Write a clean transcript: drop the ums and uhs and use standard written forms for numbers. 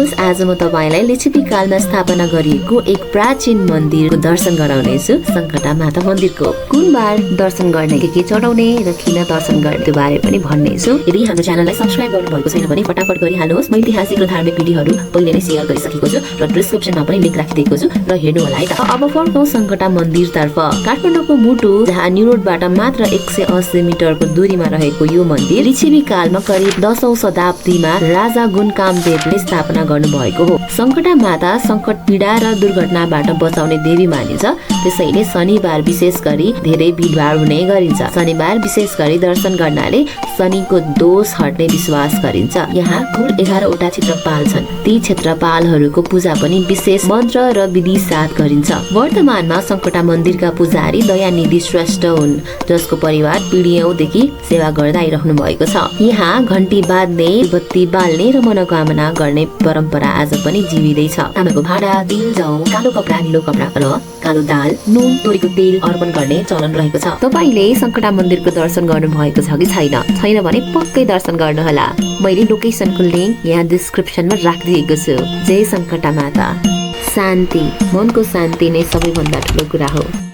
हेर्नुहोस्, आज म तपाईलाई लिच्छवी कालमा स्थापना गरिएको एक प्राचीन मन्दिरको दर्शन गराउनेछु। सङ्कटा माता मन्दिरको कुन बार दर्शन गर्ने, के चढाउने र किन दर्शन गर्ने त्यो बारे पनि भन्नेछु। यदि हाम्रो च्यानललाई सब्स्क्राइब गर्नुभएको छैन भने फटाफट गरिहाल्नुहोस्। म ऐतिहासिक र धार्मिक भिडियोहरू पहिले नै सेयर गरिसकेको छु र डिस्क्रिप्सनमा पनि लिंक राखिदिएको छु र हेर्नु होला है त। अब फर्कौं सङ्कटा मन्दिरतर्फ। काठमाडौँको मुटु जहाँ न्यू रोडबाट मात्र 180 मिटरको दूरीमा रहेको यो मन्दिर लिच्छवी कालमा करिब 10औं शताब्दीमा राजा गुणकामदेवले स्थापना गर्नुभएको हो। सङ्कटा माता सङ्कट, पीडा र दुर्घटनाबाट बचाउने देवी मानिन्छ। त्यसैले शनिबार विशेष गरी धेरै भिडभाड हुने गरिन्छ। शनिबार विशेष गरी दर्शन गर्नाले शनिको दोष हट्ने विश्वास गरिन्छ। यहाँ कुल 11 वटा क्षेत्रपाल छन्। ती क्षेत्रपालहरूको पूजा पनि विशेष मन्त्र र विधि साथ गरिन्छ। वर्तमानमा सङ्कटा मन्दिरका पुजारी दयानिधि श्रेष्ठ हुन्, जसको परिवार पिढीऔंदेखि सेवा गर्दै आइरहनु भएको छ। यहाँ घण्टी बाँध्ने, बत्ती बाल्ने र मनोकामना गर्ने परम्परा आज पनि जीवितै छ। तामाको भाँडा, तिल, जौ, कालो कपडा, निलो कपडा र कालो दाल, नुन, तोरीको तेल अर्पण गर्ने चलन रहेको छ। तपाईले सङ्कटा मन्दिरको दर्शन गर्नु भएको छ कि छैन भने पक्कै दर्शन गर्नुहोला। मैले लोकेसनको लिंक यहाँ डिस्क्रिप्सनमा राखिदिएको छु। जय सङ्कटा माता। शान्ति, मनको शान्ति नै सबैभन्दा ठुलो कुरा हो।